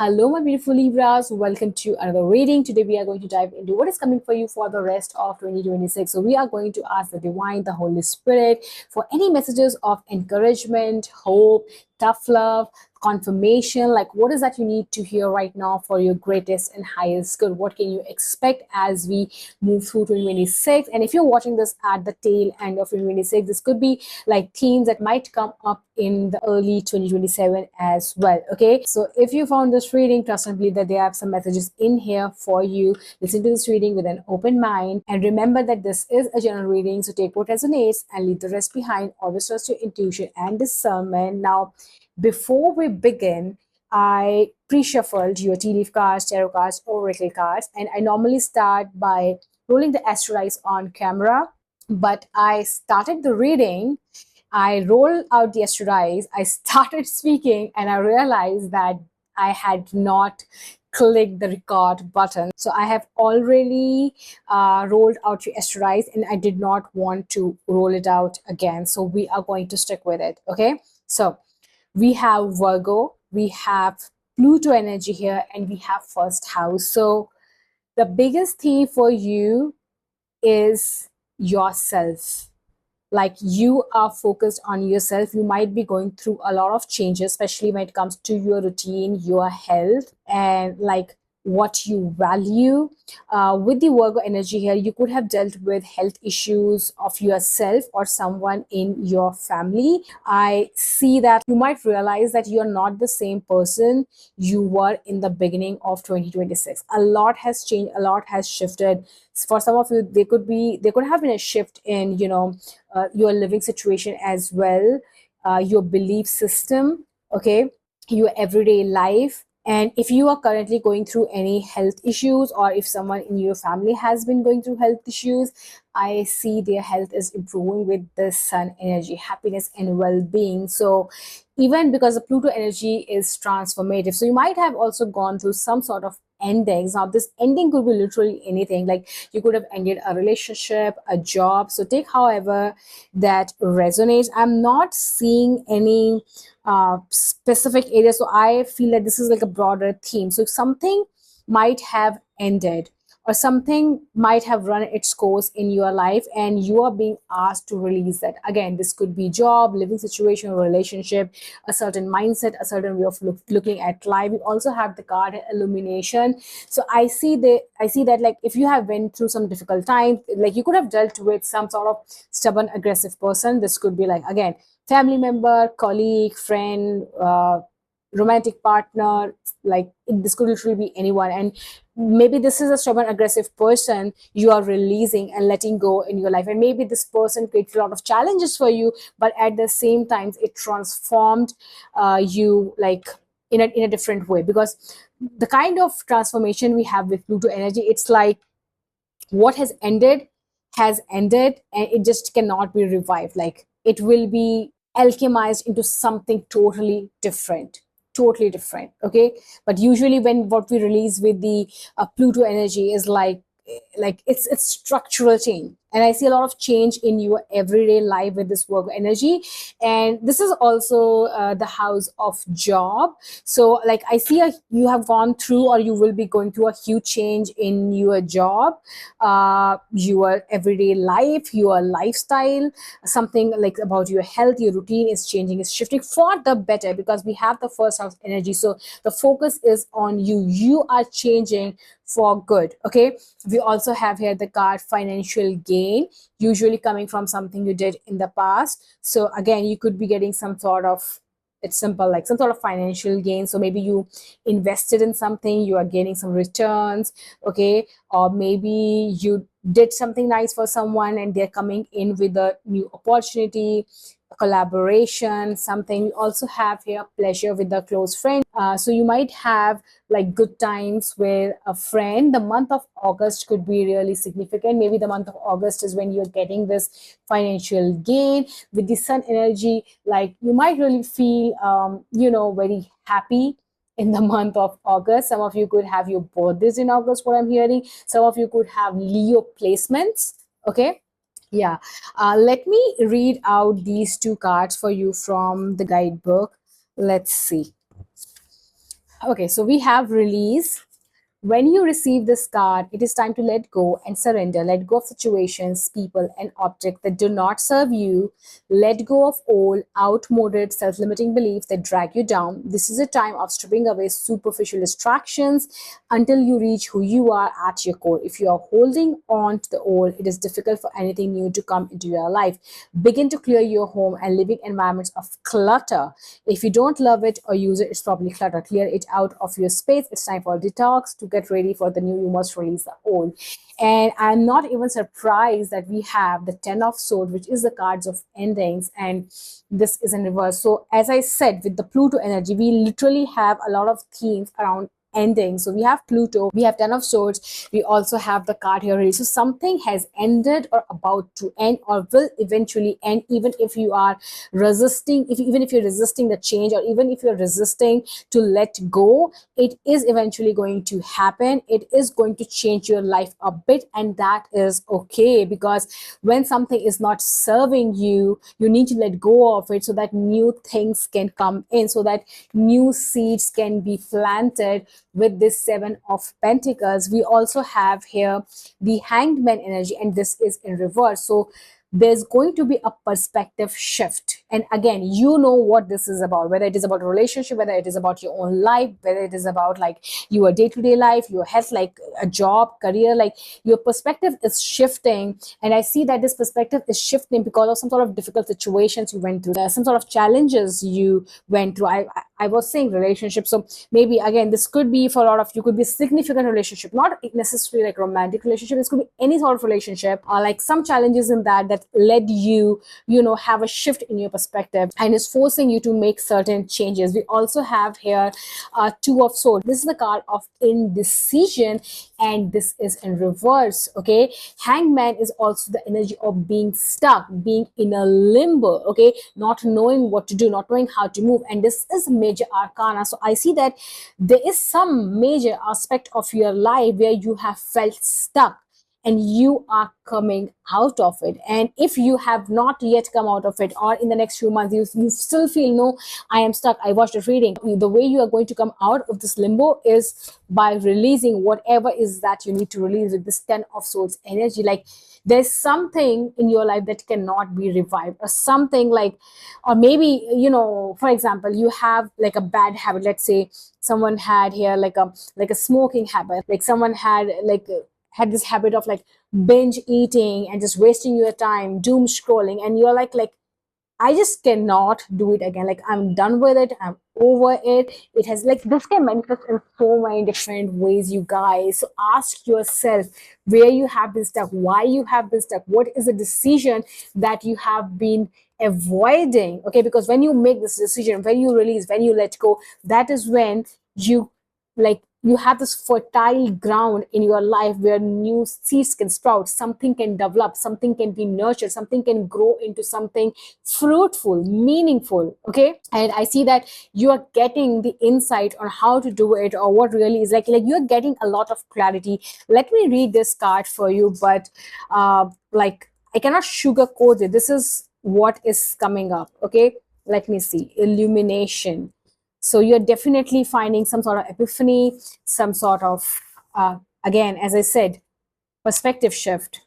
Hello, my beautiful Libras. Welcome to another reading. Today, we are going to dive into what is coming for you for the rest of 2026. So, we are going to ask the Divine, the Holy Spirit, for any messages of encouragement, hope, tough love, confirmation. Like, what is that you need to hear right now for your greatest and highest good? What can you expect as we move through 2026? And if you're watching this at the tail end of 2026, this could be like themes that might come up in the early 2027 as well. Okay, so if you found this reading, trust and believe that there are some messages in here for you. Listen to this reading with an open mind, and remember that this is a general reading, so take what resonates and leave the rest behind. Always trust your intuition and discernment. Now, before we begin, I pre-shuffled your tea leaf cards, tarot cards, oracle cards, and I normally start by rolling the asteroids on camera, but I started the reading, I rolled out the asteroids, I started speaking, and I realized that I had not clicked the record button. So I have already rolled out the asteroids, and I did not want to roll it out again. So we are going to stick with it. Okay. So we have Virgo, we have Pluto energy here, and we have first house. So the biggest theme for you is yourself. Like, you are focused on yourself. You might be going through a lot of changes, especially when it comes to your routine, your health, and like what you value. With the Virgo energy here, you could have dealt with health issues of yourself or someone in your family. I see that you might realize that you're not the same person you were in the beginning of 2026. A lot has changed, a lot has shifted. For some of you, there could have been a shift in your living situation as well, your belief system, okay, your everyday life. And if you are currently going through any health issues, or if someone in your family has been going through health issues, I see their health is improving with the sun energy, happiness and well-being. So even because the Pluto energy is transformative, so you might have also gone through some sort of endings. Now this ending could be literally anything, like you could have ended a relationship, a job. So take however that resonates. I'm not seeing any specific area, so I feel that this is like a broader theme. So something might have ended, or something might have run its course in your life, and you are being asked to release that. Again, this could be job, living situation, relationship, a certain mindset, a certain way of looking at life. We also have the card illumination. So I see that like if you have went through some difficult times, like you could have dealt with some sort of stubborn aggressive person. This could be like, again, family member, colleague, friend, romantic partner. Like this could literally be anyone, and maybe this is a stubborn aggressive person you are releasing and letting go in your life. And maybe this person creates a lot of challenges for you, but at the same time it transformed you, like in a different way. Because the kind of transformation we have with Pluto energy, it's like what has ended, and it just cannot be revived. Like it will be alchemized into something totally different. Okay, but usually when what we release with the Pluto energy is like it's structural change. And I see a lot of change in your everyday life with this Virgo energy. And this is also the house of job. So like I see you have gone through, or you will be going through a huge change in your job, your everyday life, your lifestyle. Something like about your health, your routine is changing, is shifting for the better, because we have the first house energy. So the focus is on you. You are changing for good. Okay, we also have here the card financial gain, usually coming from something you did in the past. So again, you could be getting some sort of, it's simple, like some sort of financial gain. So maybe you invested in something, you are gaining some returns. Okay, or maybe you did something nice for someone and they're coming in with a new opportunity, collaboration, something. We also have here pleasure with a close friend. So you might have like good times with a friend. The month of August could be really significant. Maybe the month of August is when you're getting this financial gain with the sun energy. Like you might really feel very happy in the month of August. Some of you could have your birthdays in August, what I'm hearing. Some of you could have Leo placements. Okay, yeah. Let me read out these two cards for you from the guidebook. Let's see. Okay, so we have release. When you receive this card, it is time to let go and surrender. Let go of situations, people, and objects that do not serve you. Let go of old, outmoded, self limiting beliefs that drag you down. This is a time of stripping away superficial distractions until you reach who you are at your core. If you are holding on to the old, it is difficult for anything new to come into your life. Begin to clear your home and living environments of clutter. If you don't love it or use it, it's probably clutter. Clear it out of your space. It's time for detox. To get ready for the new, you must release the old. And I'm not even surprised that we have the 10 of swords, which is the cards of endings, and this is in reverse. So as I said, with the Pluto energy, we literally have a lot of themes around ending. So we have Pluto, we have 10 of swords, we also have the card here. So something has ended or about to end or will eventually end, even if you are resisting, if even if you're resisting the change, or even if you're resisting to let go, it is eventually going to happen. It is going to change your life a bit, and that is okay, because when something is not serving you, you need to let go of it so that new things can come in, so that new seeds can be planted. With this 7 of Pentacles, we also have here the Hanged Man energy, and this is in reverse. So there's going to be a perspective shift. And again, you know what this is about, whether it is about a relationship, whether it is about your own life, whether it is about like your day-to-day life, your health, like a job, career, like your perspective is shifting. And I see that this perspective is shifting because of some sort of difficult situations you went through. There are some sort of challenges you went through. I was saying relationship. So maybe again, this could be for a lot of you, could be a significant relationship, not necessarily like romantic relationship. This could be any sort of relationship, or like some challenges in that led you, have a shift in your perspective and is forcing you to make certain changes. We also have here 2 of Swords. This is the card of indecision, and this is in reverse. Okay, Hangman is also the energy of being stuck, being in a limbo. Okay, not knowing what to do, not knowing how to move, and this is major arcana. So I see that there is some major aspect of your life where you have felt stuck, and you are coming out of it. And if you have not yet come out of it, or in the next few months you still feel, no, I am stuck, I watched it reading, the way you are going to come out of this limbo is by releasing whatever is that you need to release with this 10 of Swords energy. Like there's something in your life that cannot be revived, or something like, or maybe, for example, you have like a bad habit. Let's say someone had here like a smoking habit, like someone had this habit of like binge eating and just wasting your time, doom scrolling, and you're like, I just cannot do it again. Like I'm done with it. I'm over it. It has like this can manifest in so many different ways, you guys. So ask yourself where you have been stuck, why you have been stuck, what is the decision that you have been avoiding. Okay, because when you make this decision, when you release, when you let go, that is when you like you have this fertile ground in your life where new seeds can sprout, something can develop, something can be nurtured, something can grow into something fruitful, meaningful. Okay, and I see that you are getting the insight on how to do it, or what really is like you're getting a lot of clarity. Let me read this card for you, but like I cannot sugarcoat it. This is what is coming up. Okay, let me see. Illumination. So you're definitely finding some sort of epiphany, some sort of again, as I said, perspective shift.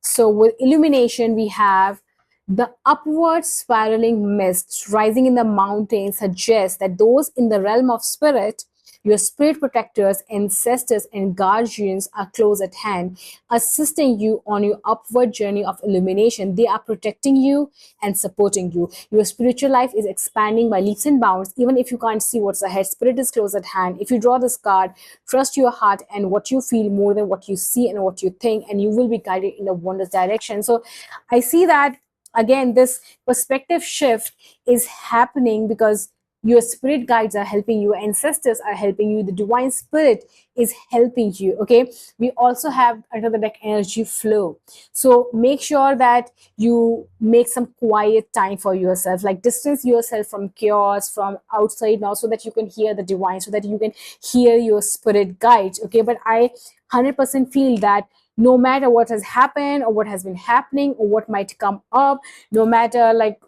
So with illumination, we have the upward spiraling mists rising in the mountains suggests that those in the realm of spirit, your spirit protectors, ancestors, and guardians are close at hand, assisting you on your upward journey of illumination. They are protecting you and supporting you. Your spiritual life is expanding by leaps and bounds, even if you can't see what's ahead. Spirit is close at hand. If you draw this card, trust your heart and what you feel more than what you see and what you think, and you will be guided in a wondrous direction. So I see that again, this perspective shift is happening because your spirit guides are helping you, ancestors are helping you, the divine spirit is helping you. Okay, we also have under the deck energy flow. So make sure that you make some quiet time for yourself, like distance yourself from chaos, from outside now, so that you can hear the divine, so that you can hear your spirit guides. Okay, but I 100% feel that no matter what has happened or what has been happening or what might come up, no matter like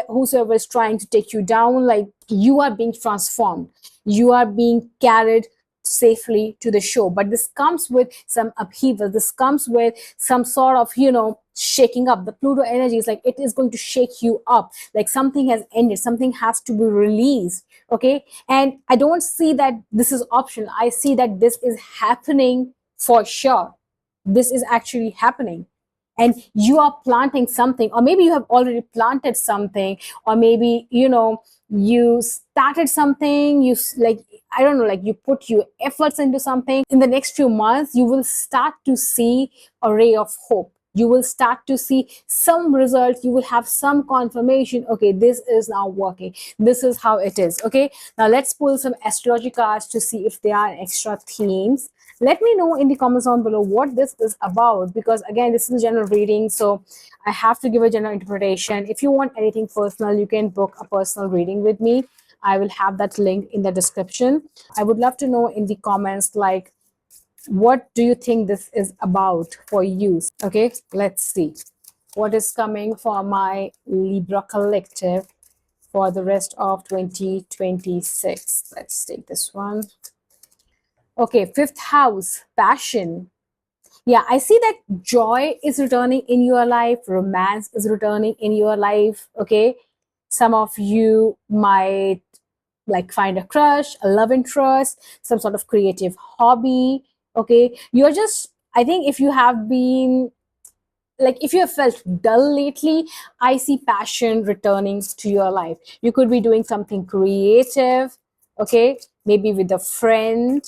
whosoever is trying to take you down, like you are being transformed. you are being carried safely to the shore. But this comes with some upheaval, this comes with some sort of, shaking up. The Pluto energy is like it is going to shake you up, like something has ended, something has to be released. Okay, and I don't see that this is optional, I see that this is happening for sure. This is actually happening, and you are planting something, or maybe you have already planted something, or maybe you started something, like, I don't know, like you put your efforts into something. In the next few months you will start to see a ray of hope, you will start to see some results, you will have some confirmation, okay, this is now working, this is how it is. Okay, now let's pull some astrology cards to see if there are extra themes. Let me know in the comments down below what this is about, because again, this is a general reading, so I have to give a general interpretation. If you want anything personal, you can book a personal reading with me. I will have that link in the description. I would love to know in the comments, like, what do you think this is about for you? Okay, let's see what is coming for my Libra collective for the rest of 2026. Let's take this one. Okay, fifth house, passion. Yeah, I see that joy is returning in your life, romance is returning in your life. Okay, some of you might like find a crush, a love interest, some sort of creative hobby. Okay, you're just, I think if you have been, like, if you have felt dull lately, I see passion returning to your life. You could be doing something creative. Okay, maybe with a friend,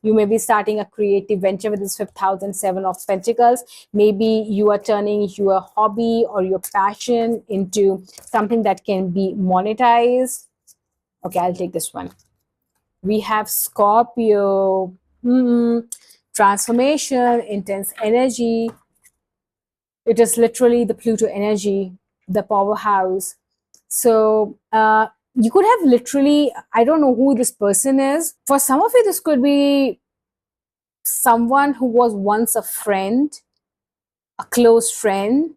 you may be starting a creative venture with this fifth house and seven of pentacles. Maybe you are turning your hobby or your passion into something that can be monetized. Okay, I'll take this one. We have Scorpio. Transformation, intense energy. It is literally the Pluto energy, the powerhouse. So you could have literally, I don't know who this person is. For some of you, this could be someone who was once a friend, a close friend,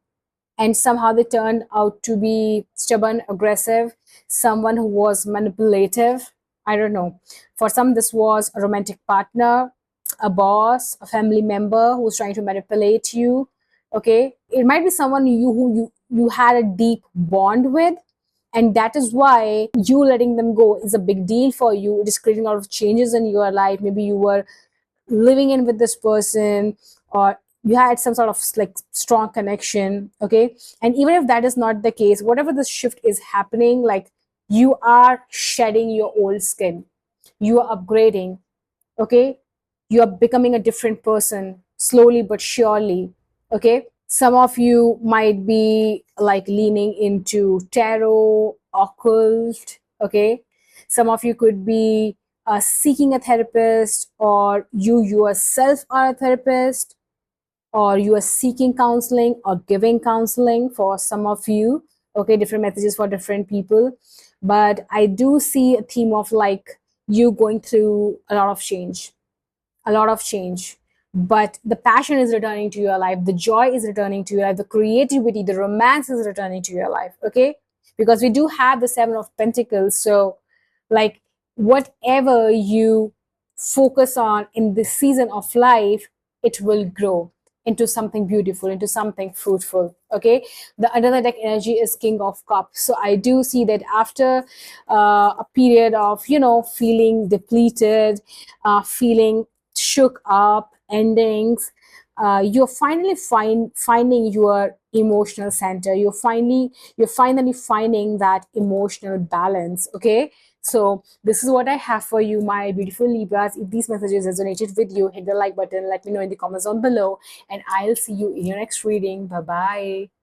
and somehow they turned out to be stubborn, aggressive, someone who was manipulative. I don't know. For some, this was a romantic partner, a boss, a family member who was trying to manipulate you. Okay, it might be someone who you had a deep bond with, and that is why you letting them go is a big deal for you. It is creating a lot of changes in your life. Maybe you were living in with this person, or you had some sort of like strong connection. Okay, and even if that is not the case, whatever the shift is happening, like, you are shedding your old skin, you are upgrading. Okay, you are becoming a different person slowly but surely. Okay, some of you might be like leaning into tarot, occult. Okay, some of you could be seeking a therapist, or you yourself are a therapist, or you are seeking counseling or giving counseling for some of you. Okay, different messages for different people, but I do see a theme of like you going through a lot of change, a lot of change. But the passion is returning to your life, the joy is returning to your life, the creativity, the romance is returning to your life. Okay, because we do have the seven of pentacles. So like, whatever you focus on in this season of life, it will grow into something beautiful, into something fruitful. Okay, the another deck energy is king of cups. So I do see that after a period of feeling depleted, feeling shook up, endings, you're finally finding your emotional center. You're finally finding that emotional balance. Okay, so this is what I have for you, my beautiful Libras. If these messages resonated with you, hit the like button, let me know in the comments down below, and I'll see you in your next reading. Bye bye.